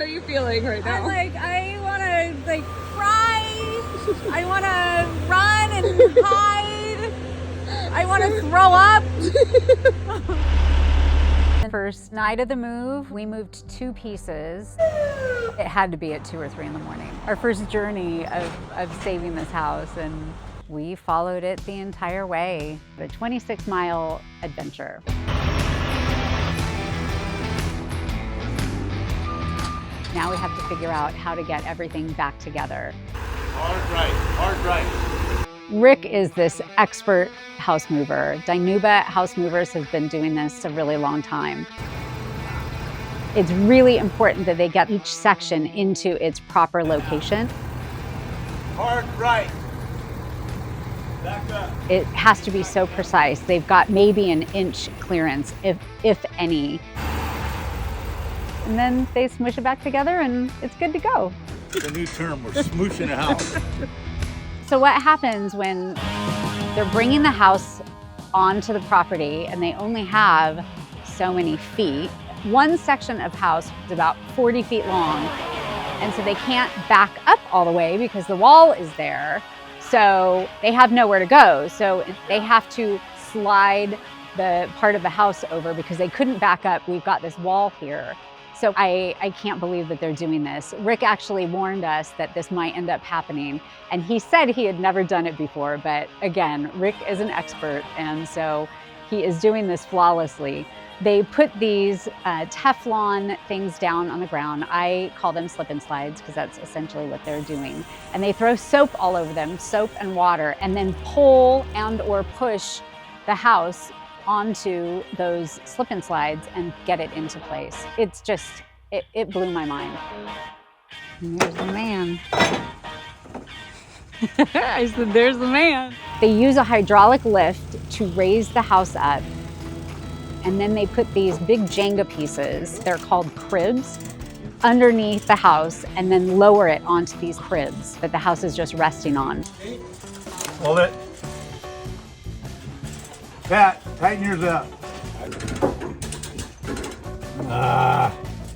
How are you feeling right now? I'm like, I want to cry. I want to run and hide. I want to throw up. The first night of the move, we moved 2 pieces. It had to be at 2 or 3 in the morning. Our first journey of saving this house, and we followed it the entire way. A 26-mile adventure. Now we have to figure out how to get everything back together. Hard right, hard right. Rick is this expert house mover. Dinuba House Movers has been doing this a really long time. It's really important that they get each section into its proper location. Hard right. Back up. It has to be so precise. They've got maybe an inch clearance, if any. And then they smush it back together and it's good to go. It's a new term, we're smooshing a house. So what happens when they're bringing the house onto the property and they only have so many feet? One section of house is about 40 feet long, and so they can't back up all the way because the wall is there. So they have nowhere to go. So they have to slide the part of the house over because they couldn't back up. We've got this wall here. So I can't believe that they're doing this. Rick actually warned us that this might end up happening. And he said he had never done it before, but again, Rick is an expert, and so he is doing this flawlessly. They put these Teflon things down on the ground. I call them slip and slides because that's essentially what they're doing. And they throw soap all over them, soap and water, and then pull and or push the house onto those slip and slides and get it into place. It's just, it blew my mind. And there's the man. I said, there's the man. They use a hydraulic lift to raise the house up. And then they put these big Jenga pieces, they're called cribs, underneath the house and then lower it onto these cribs that the house is just resting on. Hold it. Pat, tighten yours up.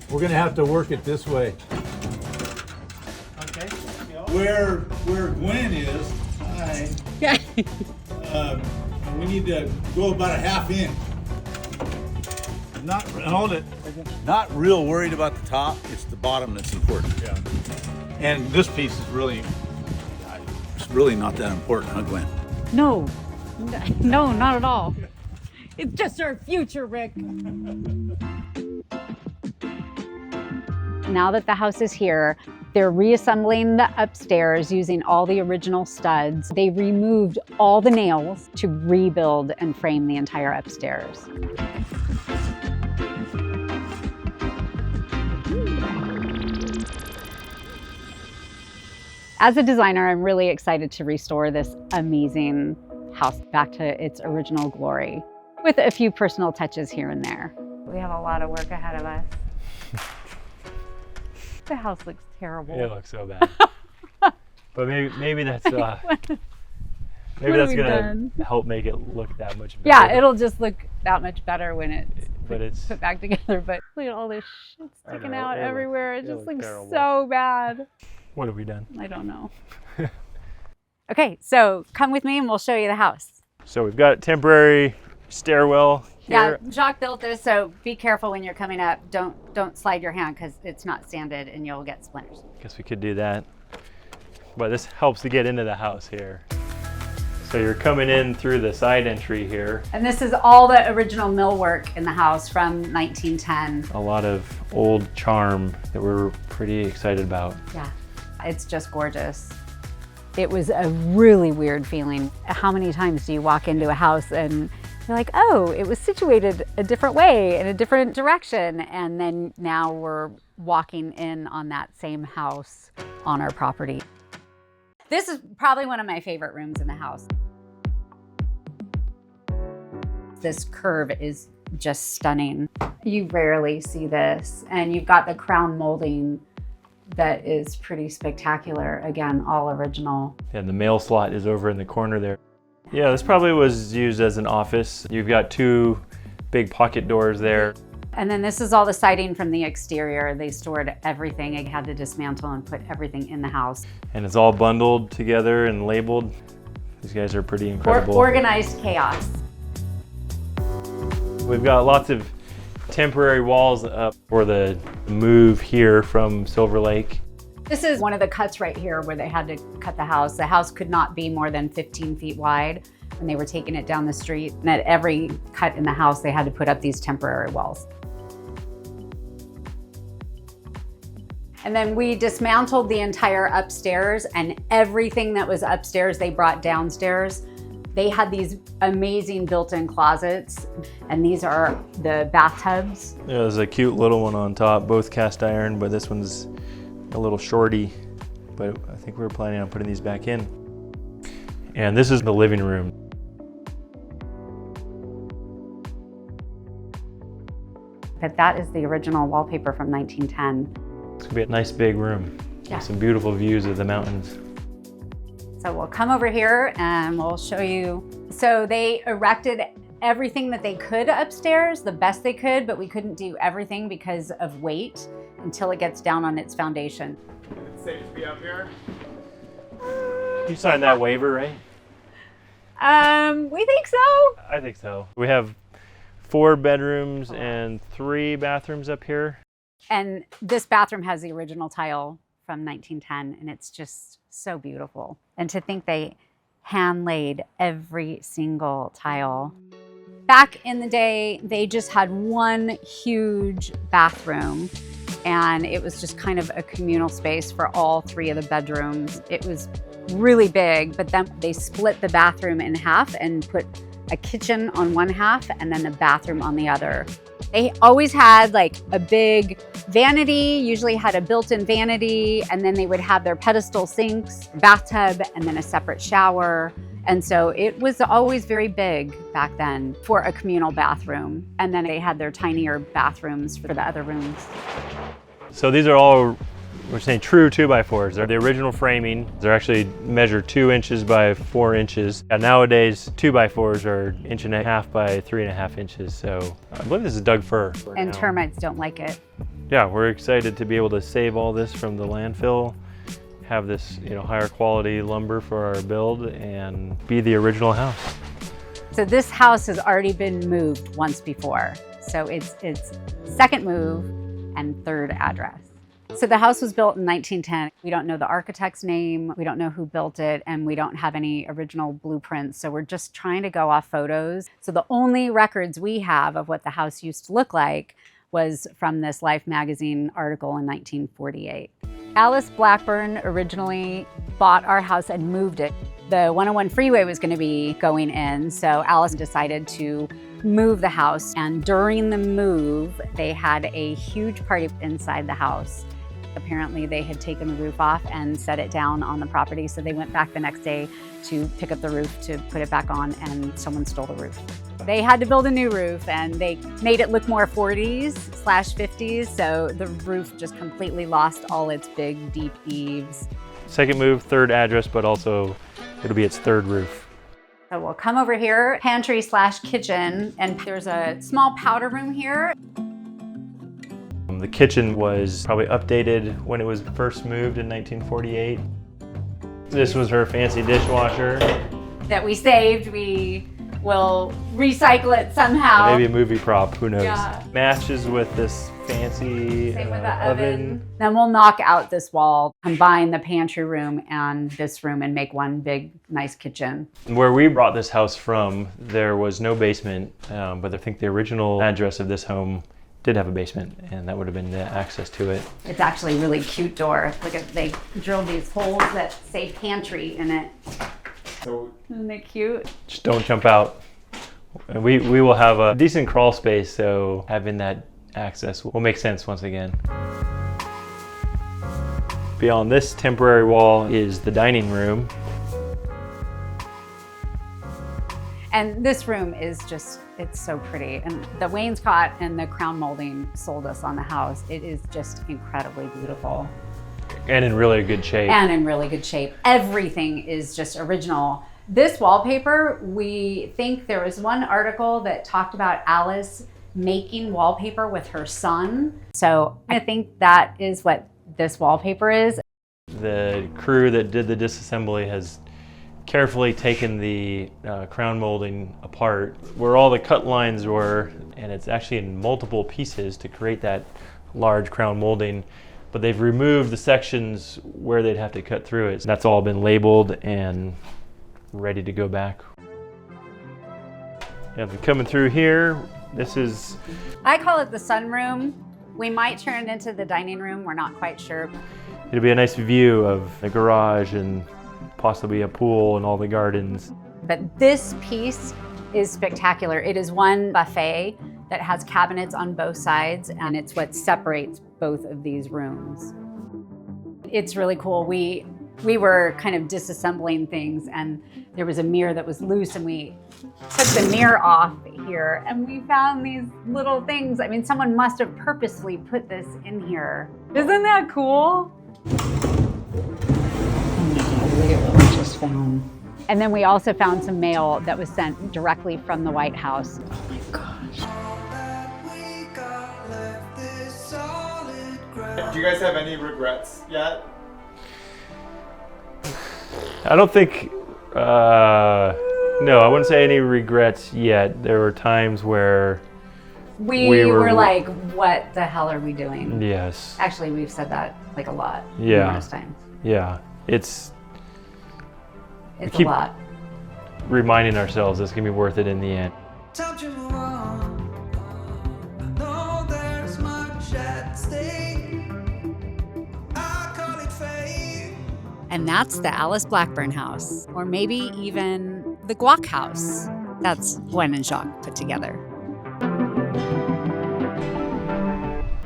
We're gonna have to work it this way. Okay. Where Gwen is, we need to go about a half inch. Hold it. Not real worried about the top. It's the bottom that's important. Yeah. And this piece is really not that important, huh, Gwen? No, not at all. It's just our future, Rick. Now that the house is here, they're reassembling the upstairs using all the original studs. They removed all the nails to rebuild and frame the entire upstairs. As a designer, I'm really excited to restore this amazing house back to its original glory, with a few personal touches here and there. We have a lot of work ahead of us. The house looks terrible. It looks so bad. But maybe that's maybe that's gonna help make it look that much better. Yeah, it'll just look that much better when it's put back together. But look at all this shit sticking out everywhere. It just looks so bad. What have we done? I don't know. Okay, so come with me and we'll show you the house. So we've got temporary stairwell here. Yeah, Jacques built this, so be careful when you're coming up. Don't slide your hand because it's not sanded and you'll get splinters. Guess we could do that. But this helps to get into the house here. So you're coming in through the side entry here. And this is all the original millwork in the house from 1910. A lot of old charm that we're pretty excited about. Yeah, it's just gorgeous. It was a really weird feeling. How many times do you walk into a house and you're like, oh, it was situated a different way, in a different direction, and then now we're walking in on that same house on our property. This is probably one of my favorite rooms in the house. This curve is just stunning. You rarely see this, and you've got the crown molding that is pretty spectacular. Again, all original. And the mail slot is over in the corner there. Yeah, this probably was used as an office. You've got 2 big pocket doors there. And then this is all the siding from the exterior. They stored everything. They had to dismantle and put everything in the house. And it's all bundled together and labeled. These guys are pretty incredible. Organized chaos. We've got lots of temporary walls up for the move here from Silver Lake. This is one of the cuts right here where they had to cut the house. The house could not be more than 15 feet wide when they were taking it down the street. And at every cut in the house, they had to put up these temporary walls. And then we dismantled the entire upstairs, and everything that was upstairs they brought downstairs. They had these amazing built-in closets, and these are the bathtubs. Yeah, there's a cute little one on top, both cast iron, but this one's a little shorty. But I think we were planning on putting these back in. And this is the living room. But that is the original wallpaper from 1910. It's gonna be a nice big room. Yeah. With some beautiful views of the mountains. So we'll come over here and we'll show you. So they erected everything that they could upstairs, the best they could, but we couldn't do everything because of weight until it gets down on its foundation. It's safe to be up here? You signed that waiver, right? We think so. I think so. We have 4 bedrooms and 3 bathrooms up here. And this bathroom has the original tile from 1910, and it's just so beautiful. And to think they hand laid every single tile. Back in the day, they just had one huge bathroom, and it was just kind of a communal space for all 3 of the bedrooms. It was really big, but then they split the bathroom in half and put a kitchen on one half and then the bathroom on the other. They always had like a big vanity, usually had a built-in vanity, and then they would have their pedestal sinks, bathtub, and then a separate shower. And so it was always very big back then for a communal bathroom. And then they had their tinier bathrooms for the other rooms. So these are all, we're saying true 2x4s. They're the original framing. They're actually measured 2 inches by 4 inches. And nowadays, 2x4s are 1.5 inches by 3.5 inches. So I believe this is Doug fir. And termites don't like it. Yeah, we're excited to be able to save all this from the landfill, have this, higher quality lumber for our build, and be the original house. So this house has already been moved once before. So it's second move and third address. So the house was built in 1910. We don't know the architect's name, we don't know who built it, and we don't have any original blueprints. So we're just trying to go off photos. So the only records we have of what the house used to look like was from this Life magazine article in 1948. Alice Blackburn originally bought our house and moved it. The 101 freeway was going to be going in, so Alice decided to move the house. And during the move, they had a huge party inside the house. Apparently they had taken the roof off and set it down on the property, so they went back the next day to pick up the roof to put it back on, and someone stole the roof. They had to build a new roof, and they made it look more 40s/50s, so the roof just completely lost all its big, deep eaves. Second move, third address, but also it'll be its third roof. So we'll come over here, pantry/kitchen, and there's a small powder room here. The kitchen was probably updated when it was first moved in 1948. This was her fancy dishwasher. That we saved. We will recycle it somehow. Maybe a movie prop, who knows. Yeah. Matches with this fancy Same with the oven. Then we'll knock out this wall, combine the pantry room and this room, and make one big, nice kitchen. Where we brought this house from, there was no basement, but I think the original address of this home did have a basement, and that would have been the access to it. It's actually a really cute door. Look at, they drilled these holes that say pantry in it. So, Isn't it cute? Just don't jump out. And we will have a decent crawl space, so having that access will make sense once again. Beyond this temporary wall is the dining room. And this room is just, it's so pretty. And the wainscot and the crown molding sold us on the house. It is just incredibly beautiful. And in really good shape. And in really good shape. Everything is just original. This wallpaper, we think there was one article that talked about Alice making wallpaper with her son. So I think that is what this wallpaper is. The crew that did the disassembly has carefully taken the crown molding apart where all the cut lines were, and it's actually in multiple pieces to create that large crown molding, but they've removed the sections where they'd have to cut through it. So that's all been labeled and ready to go back. Yeah, coming through here, this is... I call it the sunroom. We might turn it into the dining room, we're not quite sure. It'll be a nice view of the garage and possibly a pool and all the gardens. But this piece is spectacular. It is one buffet that has cabinets on both sides, and it's what separates both of these rooms. It's really cool. We were kind of disassembling things, and there was a mirror that was loose, and we took the mirror off here, and we found these little things. I mean, someone must have purposely put this in here. Isn't that cool? Look at what we just found. And then we also found some mail that was sent directly from the White House. Oh my gosh. Do you guys have any regrets yet? I don't think, no, I wouldn't say any regrets yet. There were times where we were like, what the hell are we doing? Yes. Actually, we've said that like a lot. Yeah. Numerous times. Yeah. It's a lot. Reminding ourselves it's going to be worth it in the end. And that's the Alice Blackburn house, or maybe even the Guac house. That's Gwen and Jacques put together.